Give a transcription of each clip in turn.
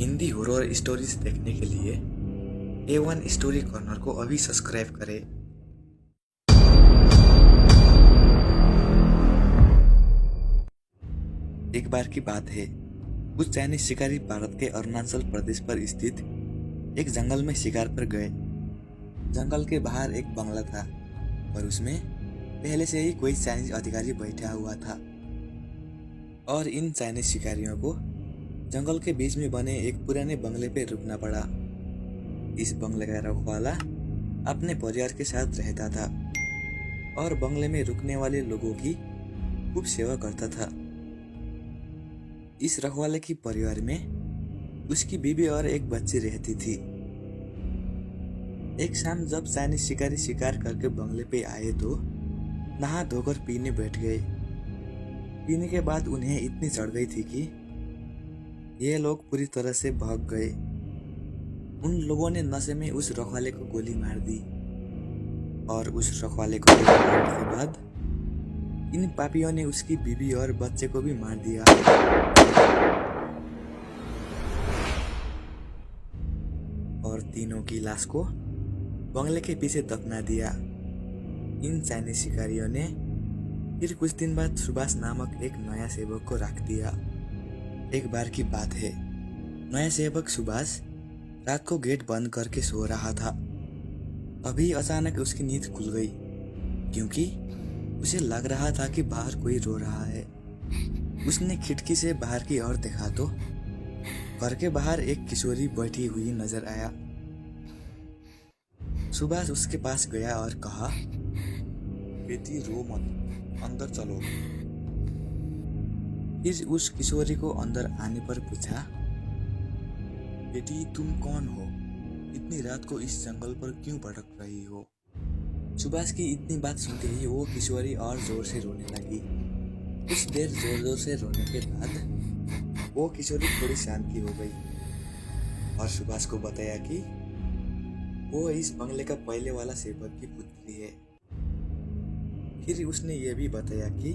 Hindi horror stories देखने के लिए A1 स्टोरी कॉर्नर को अभी सब्सक्राइब करें। एक बार की बात है, कुछ चाइनीज शिकारी भारत के अरुणाचल प्रदेश पर स्थित एक जंगल में शिकार पर गए। जंगल के बाहर एक बंगला था और उसमें पहले से ही कोई चाइनीज अधिकारी बैठा हुआ था और इन चाइनीज शिकारियों को जंगल के बीच में बने एक पुराने बंगले पे रुकना पड़ा। इस बंगले का रखवाला अपने परिवार के साथ रहता था और बंगले में रुकने वाले लोगों की खूब सेवा करता था। इस रखवाले की परिवार में उसकी बीवी और एक बच्ची रहती थी। एक शाम जब चाइनीज शिकारी शिकार करके बंगले पे आए तो नहा धोकर पीने बैठ गए। पीने के बाद उन्हें इतनी चढ़ गई थी कि ये लोग पूरी तरह से भाग गए। उन लोगों ने नशे में उस रखवाले को गोली मार दी और उस रखवाले को गोली मारने के बाद इन पापियों ने उसकी बीवी और बच्चे को भी मार दिया और तीनों की लाश को बंगले के पीछे दफना दिया। इन चाइनीज शिकारियों ने फिर कुछ दिन बाद सुभाष नामक एक नया सेवक को रख दिया। एक बार की बात है, नया सेवक सुभाष रात को गेट बंद करके सो रहा था। तभी अचानक उसकी नींद खुल गई क्योंकि उसे लग रहा था कि बाहर कोई रो रहा है। उसने खिड़की से बाहर की ओर देखा तो घर के बाहर एक किशोरी बैठी हुई नजर आया। सुभाष उसके पास गया और कहा, बेटी रो मत, अंदर चलो। फिर उस किशोरी को अंदर आने पर पूछा, बेटी तुम कौन हो? इतनी रात को इस जंगल पर क्यों भटक रही हो? सुभाष की इतनी बात सुनते ही वो किशोरी और जोर से रोने लगी। कुछ देर जोर जोर से रोने के बाद वो किशोरी थोड़ी शांति हो गई और सुभाष को बताया कि वो इस बंगले का पहले वाला सेवक की पुत्री है। फिर उसने ये भी बताया कि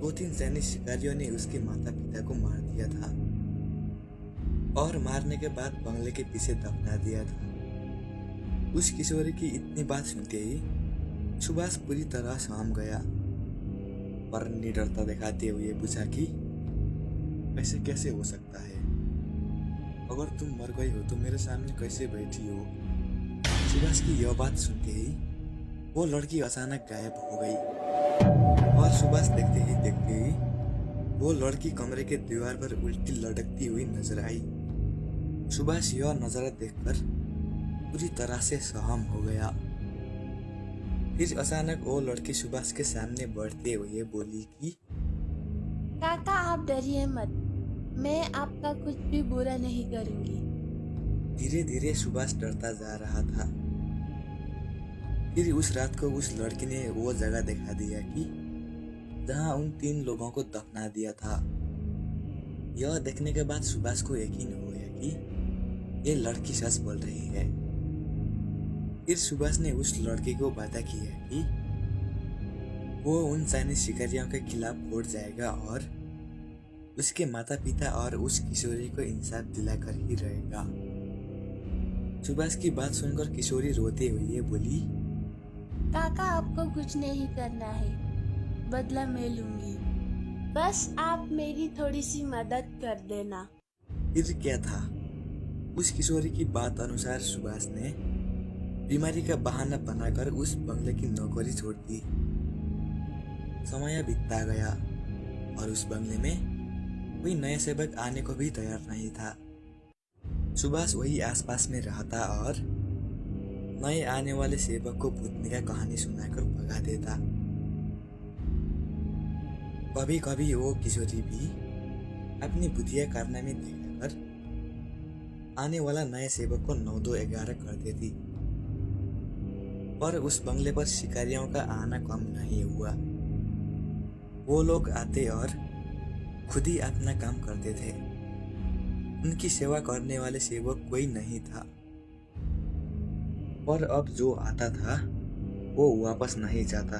2-3 चाइनीज शिकारियों ने उसके माता पिता को मार दिया था और मारने के बाद बंगले के पीछे दफना दिया था। उस किशोरी की इतनी बात सुनते ही सुभाष पूरी तरह सहम गया पर निडरता दिखाते हुए पूछा कि ऐसे कैसे हो सकता है? अगर तुम मर गई हो तो मेरे सामने कैसे बैठी हो? सुभाष की यह बात सुनते ही वो लड़की अचानक गायब हो गई और सुभाष देखते ही वो लड़की कमरे के दीवार पर उल्टी लटकती हुई नजर आई। सुभाष यह नजारा देखकर पूरी तरह से सहम हो गया। फिर अचानक वो लड़की सुभाष के सामने बढ़ते हुए बोली कि काका आप डरिए मत, मैं आपका कुछ भी बुरा नहीं करूंगी। धीरे धीरे सुभाष डरता जा रहा था। फिर उस रात को उस लड़की ने वो जगह दिखा दिया कि जहां उन 3 लोगों को दफना दिया था। यह देखने के बाद सुभाष को यकीन हो गया कि ये लड़की सच बोल रही है। फिर सुभाष ने उस लड़की को वादा किया कि वो उन चाइनीज शिकारियों के खिलाफ वोट जाएगा और उसके माता पिता और उस किशोरी को इंसाफ दिलाकर ही रहेगा। सुभाष की बात सुनकर किशोरी रोते हुए बोली, काका आपको कुछ नहीं करना है, बदला मैं लूंगी, बस आप मेरी थोड़ी सी मदद कर देना। फिर क्या था? उस किशोरी की बात अनुसार सुभाष ने बीमारी का बहाना बनाकर उस बंगले की नौकरी छोड़ दी। समय बीतता गया और उस बंगले में कोई नया सेवक आने को भी तैयार नहीं था। सुभाष वही आसपास में रहता और नए आने वाले सेवक को भूतनी का कहानी सुनाकर भगा देता। कभी कभी वो किशोरी भी अपनी बुद्धिया कारनामे दिखाकर आने वाला नए सेवक को 9-2-11 कर देती। पर उस बंगले पर शिकारियों का आना कम नहीं हुआ। वो लोग आते और खुद ही अपना काम करते थे। उनकी सेवा करने वाले सेवक कोई नहीं था। पर अब जो आता था वो वापस नहीं जाता।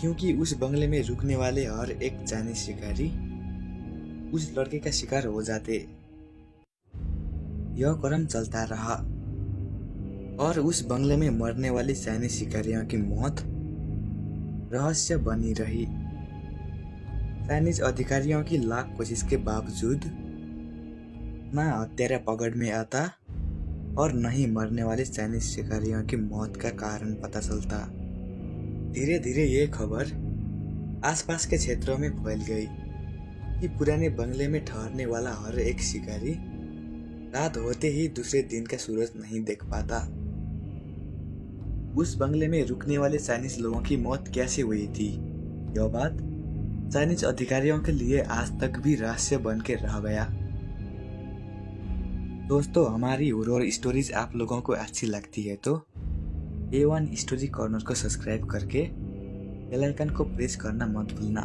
क्योंकि उस बंगले में रुकने वाले हर एक चाइनीज शिकारी उस लड़के का शिकार हो जाते। यह क्रम चलता रहा और उस बंगले में मरने वाली चाइनीज शिकारियों की मौत रहस्य बनी रही। चाइनीज अधिकारियों की लाख कोशिश के बावजूद न हत्यारा पकड़ में आता और न ही मरने वाले चाइनीज शिकारियों की मौत का कारण पता चलता। धीरे धीरे ये खबर आसपास के क्षेत्रों में फैल गई कि पुराने बंगले में ठहरने वाला हर एक शिकारी रात होते ही दूसरे दिन का सूरज नहीं देख पाता। उस बंगले में रुकने वाले चाइनीज लोगों की मौत कैसे हुई थी, यह बात चाइनीज अधिकारियों के लिए आज तक भी रहस्य बन के रह गया। दोस्तों, हमारी हॉरर स्टोरीज आप लोगों को अच्छी लगती है तो A1 स्टोरी कॉर्नर को सब्सक्राइब करके बेल आइकन को प्रेस करना मत भूलना।